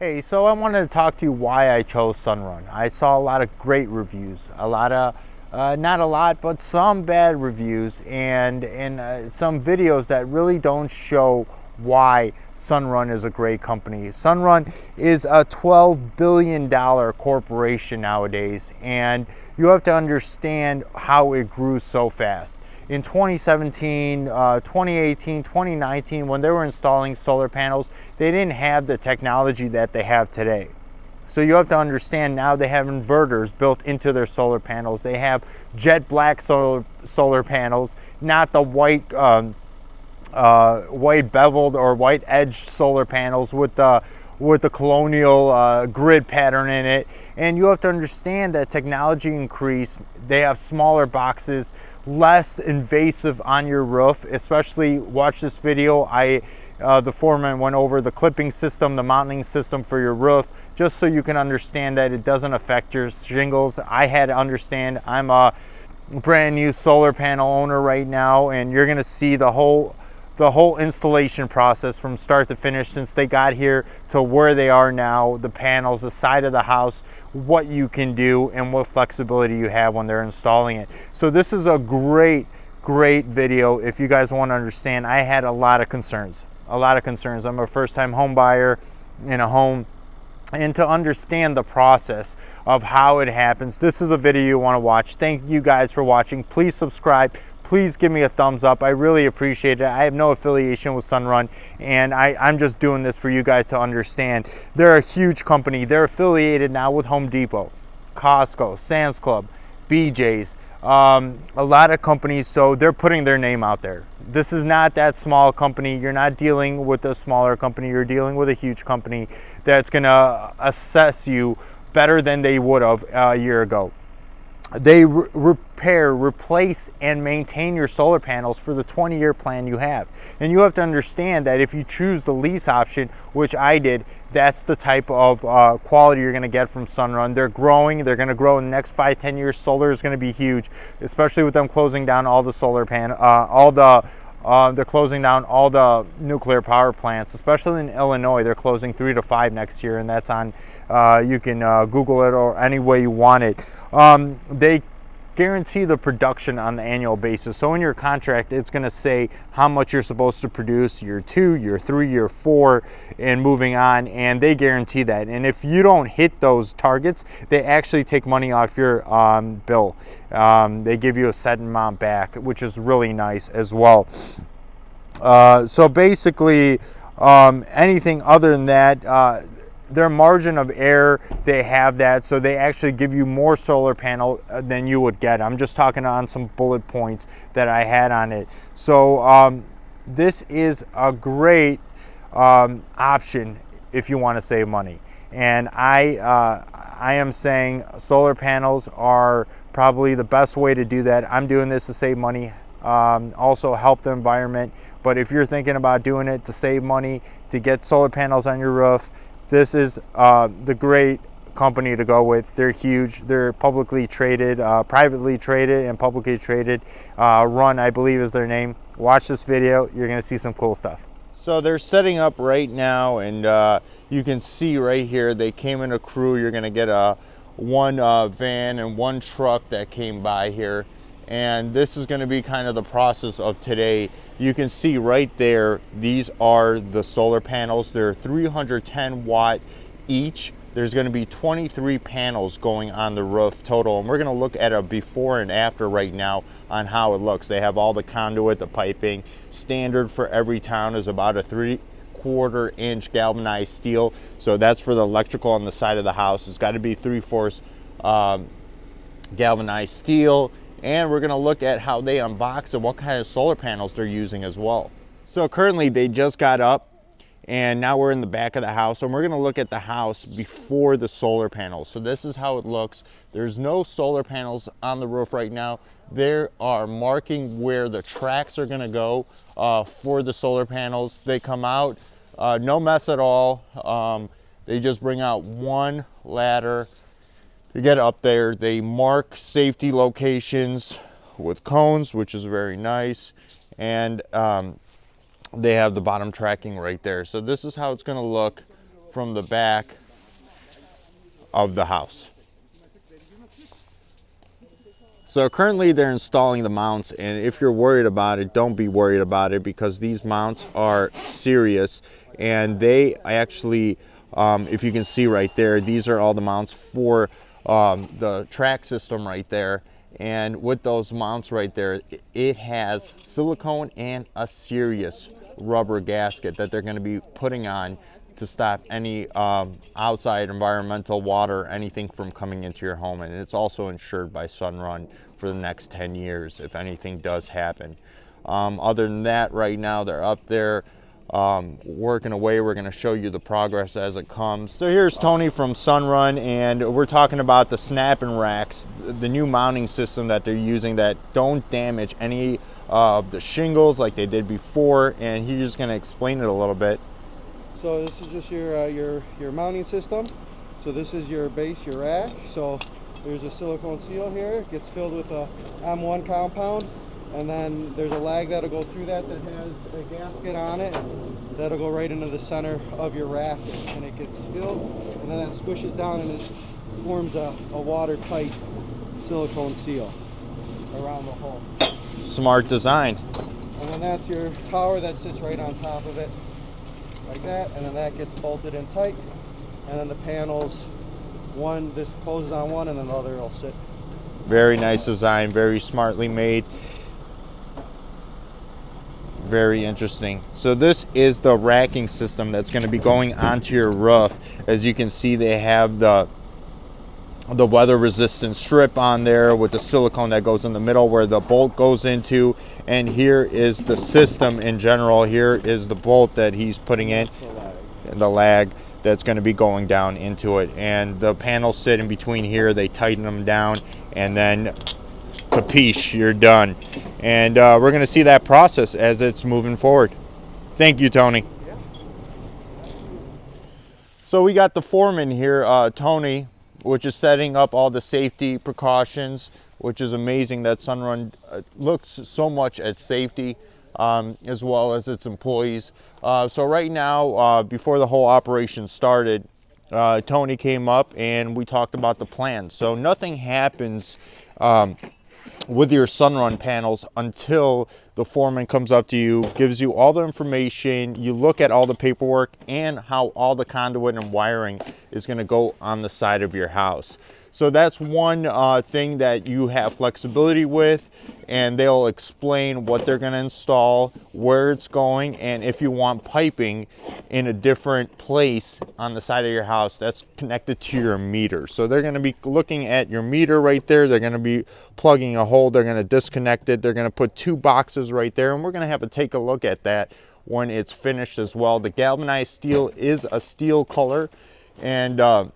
Hey, so I wanted to talk to you why I chose Sunrun. I saw a lot of great reviews, a lot of, not a lot, but some bad reviews, and some videos that really don't show why Sunrun is a great company. Sunrun is a $12 billion corporation nowadays, and you have to understand how it grew so fast. In 2017, 2018, 2019, when they were installing solar panels, they didn't have the technology that they have today. So you have to understand now they have inverters built into their solar panels. They have jet black solar panels, not the white beveled or white edged solar panels with the colonial grid pattern in it. And you have to understand that technology increased. They have smaller boxes, less invasive on your roof. Especially watch this video. The foreman went over the clipping system, the mounting system for your roof, just so you can understand that it doesn't affect your shingles. I had to understand. I'm a brand new solar panel owner right now, and you're gonna see the whole installation process from start to finish since they got here to where they are now, the panels, the side of the house, what you can do and what flexibility you have when they're installing it. So this is a great video if you guys want to understand. I had a lot of concerns. I'm a first-time home buyer in a home, and to understand the process of how it happens, this is a video you want to watch. Thank you guys for watching. Please subscribe. Please give me a thumbs up. I really appreciate it. I have no affiliation with Sunrun, and I'm just doing this for you guys to understand. They're a huge company. They're affiliated now with Home Depot, Costco, Sam's Club, BJ's, a lot of companies, so they're putting their name out there. This is not that small company. You're not dealing with a smaller company. You're dealing with a huge company that's going to assess you better than they would have a year ago. They repair, replace, and maintain your solar panels for the 20-year plan you have. And you have to understand that if you choose the lease option, which I did, that's the type of quality you're going to get from Sunrun. They're growing. They're going to grow in the next 5-10 years. Solar is going to be huge, especially with them closing down all the solar they're closing down all the nuclear power plants, especially in Illinois. They're closing 3 to 5 next year, and that's on, you can Google it or any way you want it. They guarantee the production on the annual basis. So in your contract, it's going to say how much you're supposed to produce year 2, year 3, year 4, and moving on, and they guarantee that. And if you don't hit those targets, they actually take money off your bill. They give you a set amount back, which is really nice as well. So basically, anything other than that, their margin of error, they have that, so they actually give you more solar panel than you would get. I'm just talking on some bullet points that I had on it. So this is a great option if you want to save money. And I am saying solar panels are probably the best way to do that. I'm doing this to save money, also help the environment. But if you're thinking about doing it to save money, to get solar panels on your roof, this is the great company to go with. They're huge. They're publicly traded, privately traded, and publicly traded. Run, I believe, is their name. Watch this video. You're going to see some cool stuff. So they're setting up right now, and you can see right here they came in a crew. You're going to get one van and one truck that came by here, and this is going to be kind of the process of today. You can see right there, these are the solar panels. They're 310 watt each. There's going to be 23 panels going on the roof total, and we're going to look at a before and after right now on how it looks. They have all the conduit, the piping. Standard for every town is about a 3/4 inch galvanized steel, so that's for the electrical on the side of the house. It's got to be 3/4 galvanized steel. And we're going to look at how they unbox and what kind of solar panels they're using as well. So currently they just got up, and now we're in the back of the house, and we're going to look at the house before the solar panels. So this is how it looks. There's no solar panels on the roof right now. They are marking where the tracks are going to go for the solar panels. They come out, no mess at all. They just bring out one ladder. They get up there, they mark safety locations with cones, which is very nice, and they have the bottom tracking right there. So this is how it's going to look from the back of the house. So currently they're installing the mounts, and if you're worried about it, don't be worried about it, because these mounts are serious, and they actually, if you can see right there, these are all the mounts for the track system right there. And with those mounts right there, it has silicone and a serious rubber gasket that they're going to be putting on to stop any outside environmental, water, anything from coming into your home. And it's also insured by Sunrun for the next 10 years if anything does happen. Other than that, right now they're up there working away. We're going to show you the progress as it comes. So here's Tony from Sunrun, and we're talking about the snapping racks, the new mounting system that they're using that don't damage any of the shingles like they did before, and he's just going to explain it a little bit. So this is just your mounting system. So this is your base, your rack. So there's a silicone seal here. It gets filled with a M1 compound, and then there's a lag that'll go through that has a gasket on it. That'll go right into the center of your rack, and it gets filled, and then that squishes down and it forms a watertight silicone seal around the hole. Smart design. And then that's your tower that sits right on top of it, like that, and then that gets bolted in tight, and then the panels, this closes on one and then the other will sit. Very nice design, very smartly made, very interesting. So this is the racking system that's going to be going onto your roof. As you can see, they have the weather resistant strip on there with the silicone that goes in the middle where the bolt goes into, and here is the system in general. Here is the bolt that he's putting in, the lag that's going to be going down into it, and the panels sit in between here. They tighten them down, and then capiche, you're done. And we're going to see that process as it's moving forward. Thank you, Tony. So we got the foreman here, Tony, which is setting up all the safety precautions, which is amazing that Sunrun looks so much at safety as well as its employees. So right now, before the whole operation started, Tony came up and we talked about the plan. So nothing happens with your Sunrun panels until the foreman comes up to you, gives you all the information, you look at all the paperwork and how all the conduit and wiring is going to go on the side of your house. So that's one thing that you have flexibility with, and they'll explain what they're going to install, where it's going, and if you want piping in a different place on the side of your house that's connected to your meter. So they're going to be looking at your meter right there. They're going to be plugging a hole. They're going to disconnect it. They're going to put two boxes right there, and we're going to have to take a look at that when it's finished as well. The galvanized steel is a steel color, and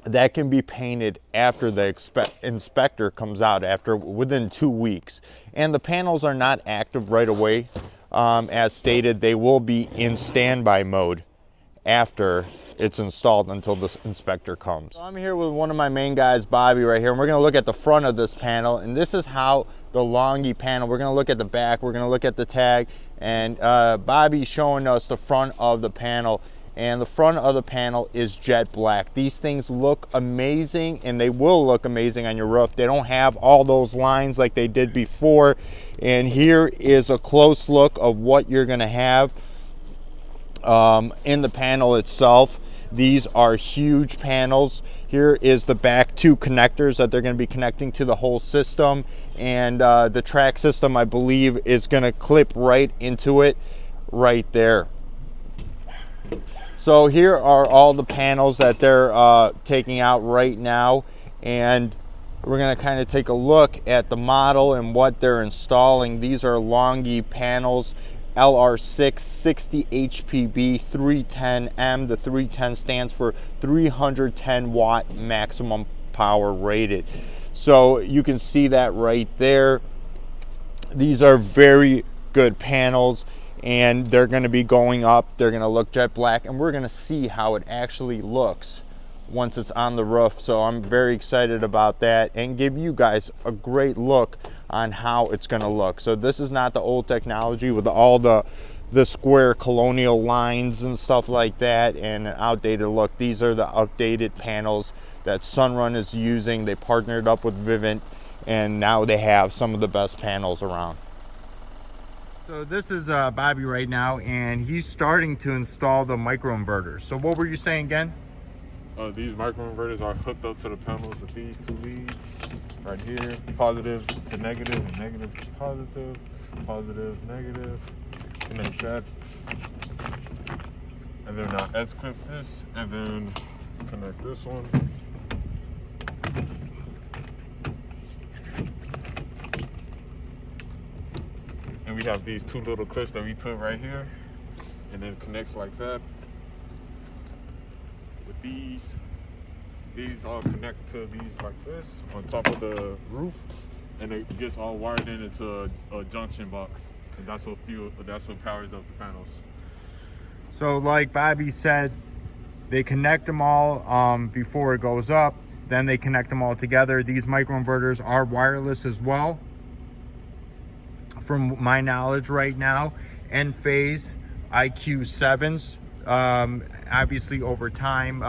that can be painted after the inspector comes out, within 2 weeks. And the panels are not active right away. As stated, they will be in standby mode after it's installed until the inspector comes. So I'm here with one of my main guys, Bobby, right here, and we're going to look at the front of this panel. And this is how the longy panel, we're going to look at the back, we're going to look at the tag, and Bobby's showing us the front of the panel. And the front of the panel is jet black. These things look amazing, and they will look amazing on your roof. They don't have all those lines like they did before. And here is a close look of what you're gonna have in the panel itself. These are huge panels. Here is the back two connectors that they're gonna be connecting to the whole system. And the track system, I believe, is gonna clip right into it right there. So here are all the panels that they're taking out right now, and we're going to kind of take a look at the model and what they're installing. These are Longi panels, LR6 60 HPB 310M. The 310 stands for 310 watt maximum power rated. So you can see that right there. These are very good panels, and they're going to be going up. They're going to look jet black, and we're going to see how it actually looks once it's on the roof. So I'm very excited about that, and give you guys a great look on how it's going to look. So this is not the old technology with all the the square colonial lines and stuff like that and an outdated look. These are the updated panels that Sunrun is using. They partnered up with Vivint, and now they have some of the best panels around. So this is Bobby right now, and he's starting to install the microinverters. So what were you saying again? These microinverters are hooked up to the panels with these two leads right here, positive to negative and negative to positive, positive, negative, and then that. And then I S-clip this, and then connect this one. And we have these two little clips that we put right here, and then it connects like that. With these all connect to these like this on top of the roof, and it gets all wired in into a junction box, and that's what powers up the panels. So like Bobby said, they connect them all before it goes up, then they connect them all together. These microinverters are wireless as well, from my knowledge right now. N-phase IQ7s, obviously over time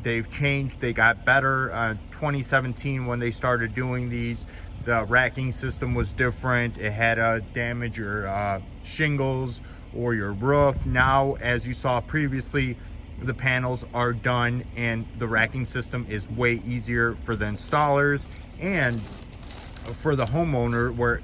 they've changed, they got better. 2017 when they started doing these, the racking system was different. It had damage your shingles or your roof. Now, as you saw previously, the panels are done and the racking system is way easier for the installers and for the homeowner, where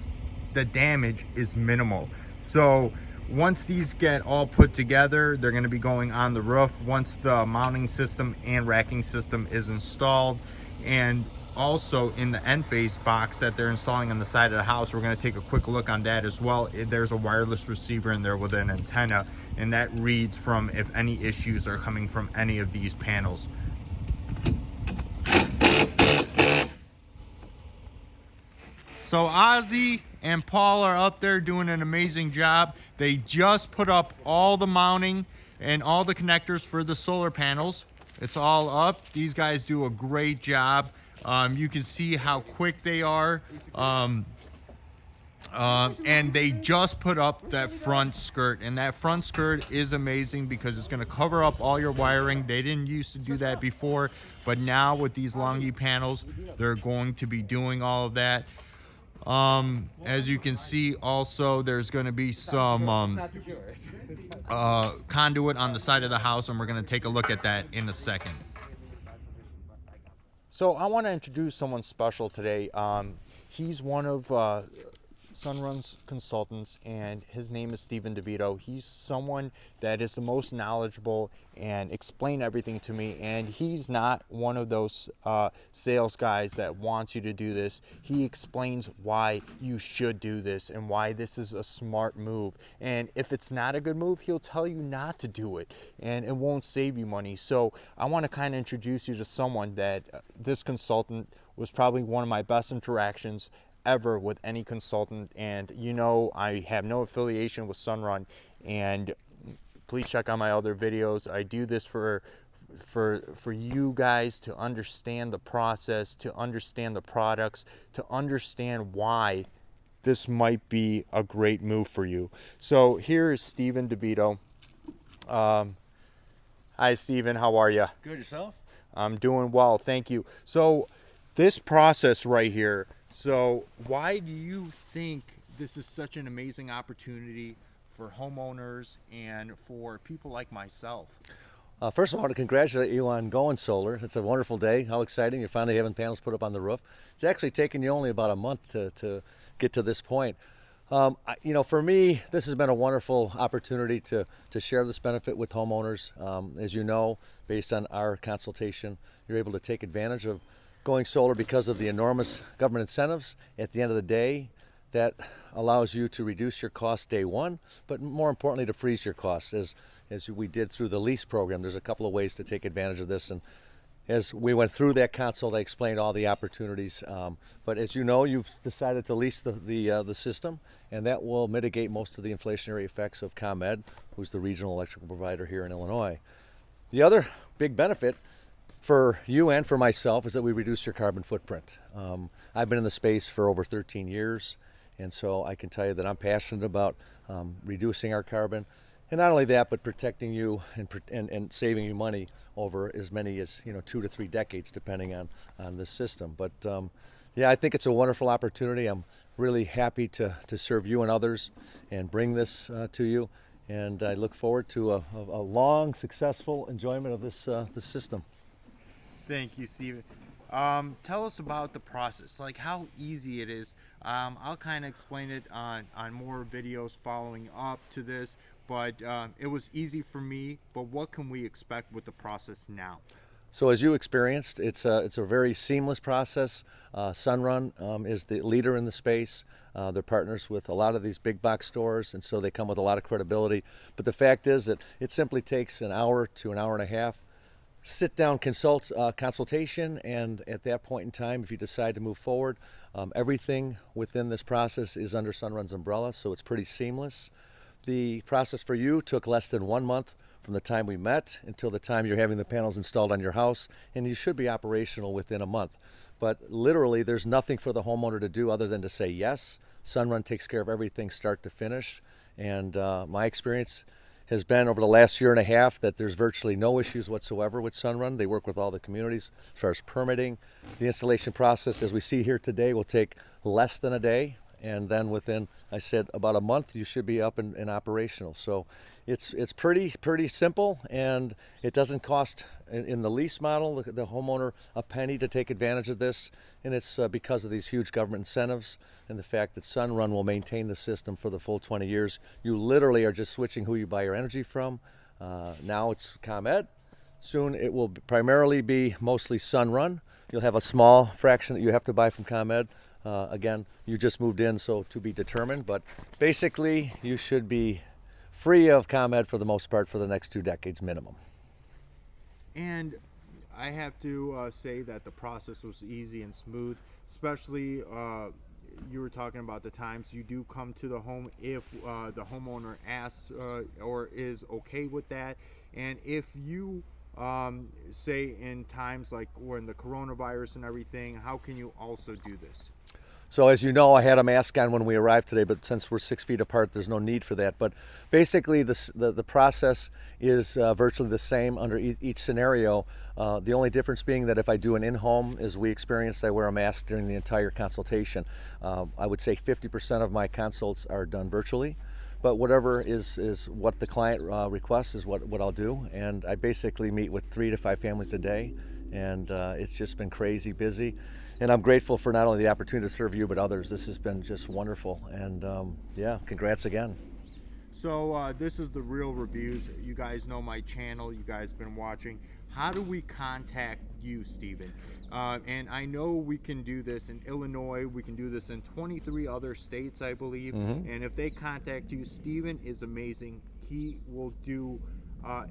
the damage is minimal. So once these get all put together, they're going to be going on the roof once the mounting system and racking system is installed. And also in the N-phase box that they're installing on the side of the house, we're going to take a quick look on that as well. There's a wireless receiver in there with an antenna, and that reads from if any issues are coming from any of these panels. So Ozzy and Paul are up there doing an amazing job. They just put up all the mounting and all the connectors for the solar panels. It's all up. These guys do a great job. You can see how quick they are. And they just put up that front skirt, and that front skirt is amazing because it's going to cover up all your wiring. They didn't used to do that before, but now with these Longi panels, they're going to be doing all of that. As you can see, also there's going to be some conduit on the side of the house, and we're going to take a look at that in a second. So I want to introduce someone special today. He's one of Sunrun's consultants, and his name is Stephen DeVito. He's someone that is the most knowledgeable and explain everything to me, and he's not one of those sales guys that wants you to do this. He explains why you should do this and why this is a smart move, and if it's not a good move, he'll tell you not to do it, and it won't save you money. So I want to kind of introduce you to someone that this consultant was probably one of my best interactions ever with any consultant. And you know, I have no affiliation with Sunrun, and please check out my other videos. I do this for you guys to understand the process, to understand the products, to understand why this might be a great move for you. So here is Stephen DeVito. Hi Stephen, how are you? Good, yourself? I'm doing well, thank you. So this process right here, so why do you think this is such an amazing opportunity for homeowners and for people like myself? First of all, I want to congratulate you on going solar. It's a wonderful day. How exciting. You're finally having panels put up on the roof. It's actually taken you only about a month to get to this point. You know, for me, this has been a wonderful opportunity to share this benefit with homeowners. As you know, based on our consultation, you're able to take advantage of going solar because of the enormous government incentives. At the end of the day, that allows you to reduce your costs day one, but more importantly, to freeze your costs. As we did through the lease program, there's a couple of ways to take advantage of this. And as we went through that consult, I explained all the opportunities. But as you know, you've decided to lease the system, and that will mitigate most of the inflationary effects of ComEd, who's the regional electrical provider here in Illinois. The other big benefit for you and for myself is that we reduce your carbon footprint. I've been in the space for over 13 years, And so I can tell you that I'm passionate about reducing our carbon. And not only that, but protecting you and saving you money over as many as 2 to 3 decades, depending on this system. But yeah, I think it's a wonderful opportunity. I'm really happy to serve you and others and bring this to you. And I look forward to a long, successful enjoyment of this system. Thank you, Steven. Tell us about the process, like how easy it is. I'll kind of explain it on more videos following up to this, but it was easy for me. But what can we expect with the process now? So as you experienced, it's a very seamless process. Sunrun is the leader in the space. They're partners with a lot of these big box stores, and so they come with a lot of credibility. But the fact is that it simply takes an hour to an hour and a half sit-down consultation, and at that point in time, if you decide to move forward, everything within this process is under Sunrun's umbrella, so it's pretty seamless. The process for you took less than 1 month from the time we met until the time you're having the panels installed on your house, and you should be operational within a month. But literally, there's nothing for the homeowner to do other than to say yes. Sunrun takes care of everything start to finish, and my experience has been over the last year and a half that there's virtually no issues whatsoever with Sunrun. They work with all the communities as far as permitting. The installation process, as we see here today, will take less than a day, and then within, I said, about a month, you should be up and operational. So it's pretty simple, and it doesn't cost, in the lease model, the homeowner a penny to take advantage of this, and it's because of these huge government incentives and the fact that Sunrun will maintain the system for the full 20 years. You literally are just switching who you buy your energy from. Now it's ComEd. Soon it will primarily be mostly Sunrun. You'll have a small fraction that you have to buy from ComEd. Again, you just moved in, so to be determined, but basically you should be free of ComEd for the most part for the next 2 decades minimum. And I have to say that the process was easy and smooth, especially you were talking about the times you do come to the home if the homeowner asks or is okay with that. And if you say in times like when the coronavirus and everything, how can you also do this? So as you know, I had a mask on when we arrived today, but since we're 6 feet apart, there's no need for that. But basically, the process is virtually the same under each scenario. The only difference being that if I do an in-home, as we experienced, I wear a mask during the entire consultation. I would say 50% of my consults are done virtually, but whatever is what the client requests is what I'll do. And I basically meet with 3 to 5 families a day, and it's just been crazy busy. And I'm grateful for not only the opportunity to serve you, but others. This has been just wonderful. And yeah, congrats again. So this is The Real Reviews. You guys know my channel. You guys been watching. How do we contact you, Steven? And I know we can do this in Illinois. We can do this in 23 other states, I believe. Mm-hmm. And if they contact you, Steven is amazing. He will do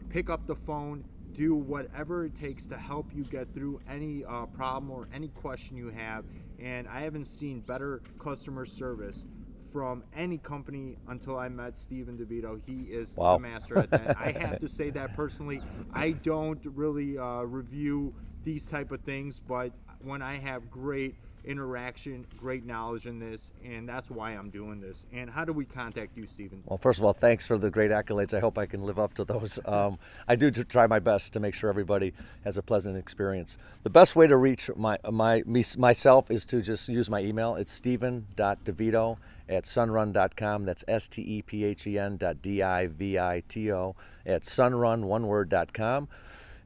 pick up the phone, do whatever it takes to help you get through any problem or any question you have. And I haven't seen better customer service from any company until I met Steven DeVito. He is the master at that. I have to say that personally. I don't really review these type of things, but when I have great interaction, great knowledge in this, and that's why I'm doing this. And how do we contact you, Steven? Well, first of all, thanks for the great accolades. I hope I can live up to those. I do try my best to make sure everybody has a pleasant experience. The best way to reach myself is to just use my email. It's steven.devito@sunrun.com. That's stepen.divito@sunrun.com.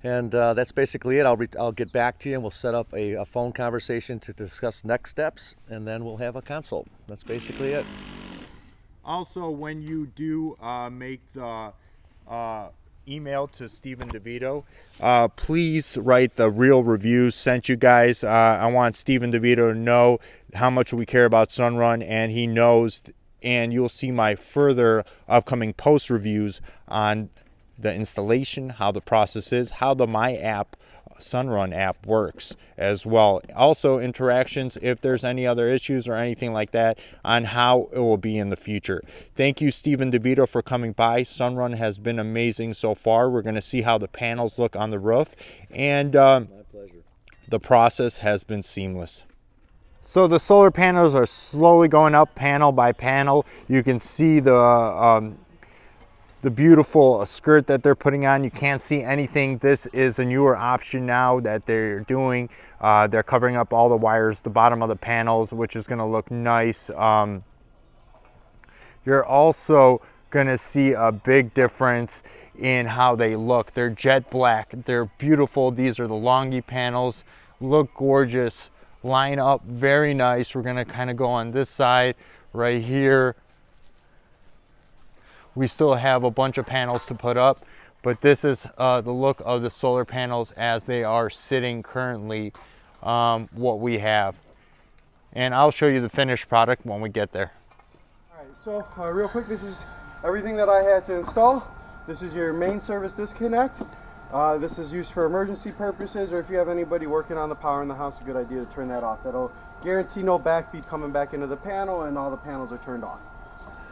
And that's basically it. I'll get back to you, and we'll set up a phone conversation to discuss next steps, and then we'll have a consult. That's basically it. Also, when you do make the email to Steven DeVito, please write The Real Reviews sent you guys. I want Steven DeVito to know how much we care about Sunrun, and he knows, and you'll see my further upcoming post reviews on the installation, how the process is, how the My App Sunrun app works as well. Also interactions, if there's any other issues or anything like that, on how it will be in the future. Thank you, Steven DeVito, for coming by. Sunrun has been amazing so far. We're going to see how the panels look on the roof, and My pleasure. the process has been seamless. So the solar panels are slowly going up panel by panel. You can see the beautiful skirt that they're putting on. You can't see anything. This is a newer option now that they're doing. They're covering up all the wires, the bottom of the panels, which is gonna look nice. You're also gonna see a big difference in how they look. They're jet black, they're beautiful. These are the longy panels, look gorgeous, line up very nice. We're gonna kind of go on this side right here. We still have a bunch of panels to put up, but this is the look of the solar panels as they are sitting currently, what we have. And I'll show you the finished product when we get there. All right, so real quick, this is everything that I had to install. This is your main service disconnect. This is used for emergency purposes, or if you have anybody working on the power in the house, a good idea to turn that off. That'll guarantee no backfeed coming back into the panel, and all the panels are turned off.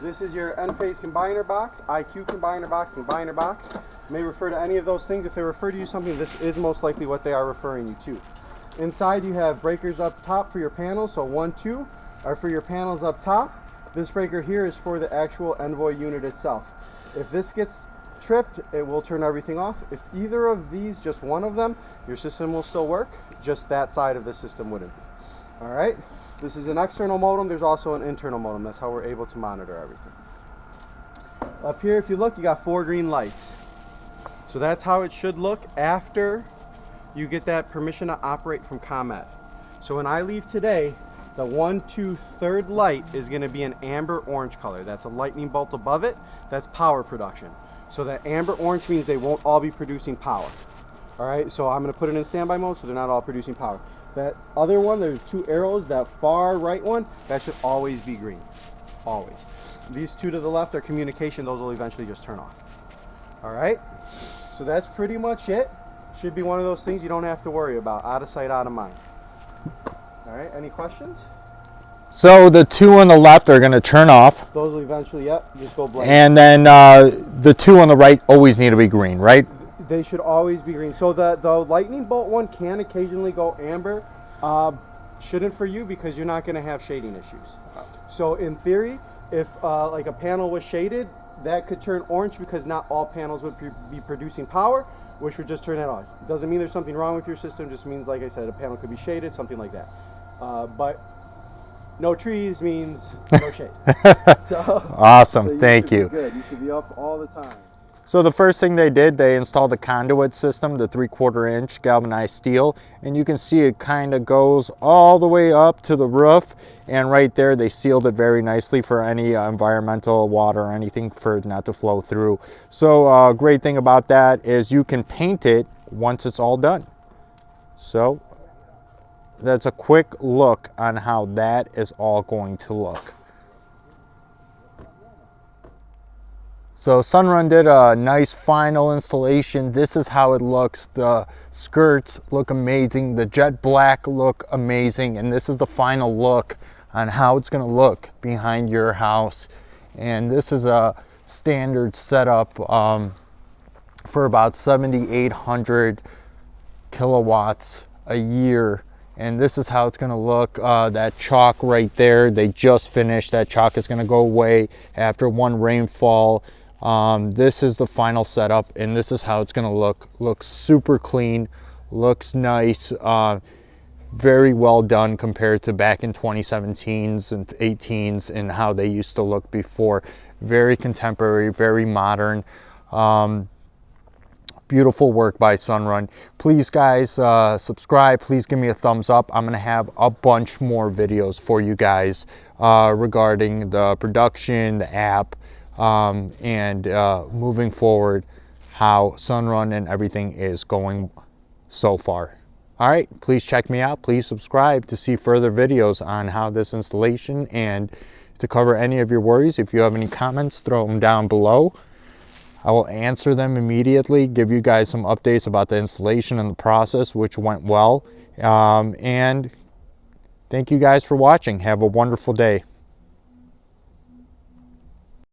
This is your N-phase combiner box, IQ combiner box. May refer to any of those things. If they refer to you something, this is most likely what they are referring you to. Inside you have breakers up top for your panels, so 1, 2 are for your panels up top. This breaker here is for the actual Envoy unit itself. If this gets tripped, it will turn everything off. If either of these, just one of them, your system will still work, just that side of the system wouldn't. All right. This is an external modem. There's also an internal modem. That's how we're able to monitor everything. Up here, if you look, you got 4 green lights. So that's how it should look after you get that permission to operate from ComEd. So when I leave today, the 1, 2, 3rd light is going to be an amber orange color. That's a lightning bolt above it. That's power production. So that amber orange means they won't all be producing power. All right, so I'm going to put it in standby mode so they're not all producing power. That other one, there's 2 arrows, that far right one, that should always be green. Always. These 2 to the left are communication. Those will eventually just turn off. All right, so that's pretty much it. Should be one of those things you don't have to worry about. Out of sight, out of mind. All right, any questions? So the 2 on the left are going to turn off. Those will eventually, yep, just go blank. And then the 2 on the right always need to be green, right? They should always be green. So the lightning bolt one can occasionally go amber. Shouldn't for you because you're not going to have shading issues. So in theory, if like a panel was shaded, that could turn orange because not all panels would be producing power, which would just turn that off. Doesn't mean there's something wrong with your system. Just means, like I said, a panel could be shaded, something like that. But no trees means no shade. So awesome. So Thank you. Good. You should be up all the time. So the first thing they did, they installed the conduit system, the 3/4 inch galvanized steel, and you can see it kind of goes all the way up to the roof, and right there they sealed it very nicely for any environmental water or anything for it not to flow through. So great thing about that is you can paint it once it's all done. So that's a quick look on how that is all going to look. So Sunrun did a nice final installation. This is how it looks. The skirts look amazing. The jet black look amazing. And this is the final look on how it's going to look behind your house. And this is a standard setup for about 7,800 kilowatts a year. And this is how it's going to look. That chalk right there, they just finished. That chalk is going to go away after one rainfall. This is the final setup, and this is how it's going to look. Looks super clean, looks nice, very well done compared to back in 2017s and 18s and how they used to look before. Very contemporary, very modern. Beautiful work by Sunrun. Please guys, subscribe. Please give me a thumbs up. I'm going to have a bunch more videos for you guys regarding the production, the app, and moving forward, how Sunrun and everything is going so far. All right, please check me out. Please subscribe to see further videos on how this installation and to cover any of your worries. If you have any comments, throw them down below. I will answer them immediately, give you guys some updates about the installation and the process, which went well. And thank you guys for watching. Have a wonderful day.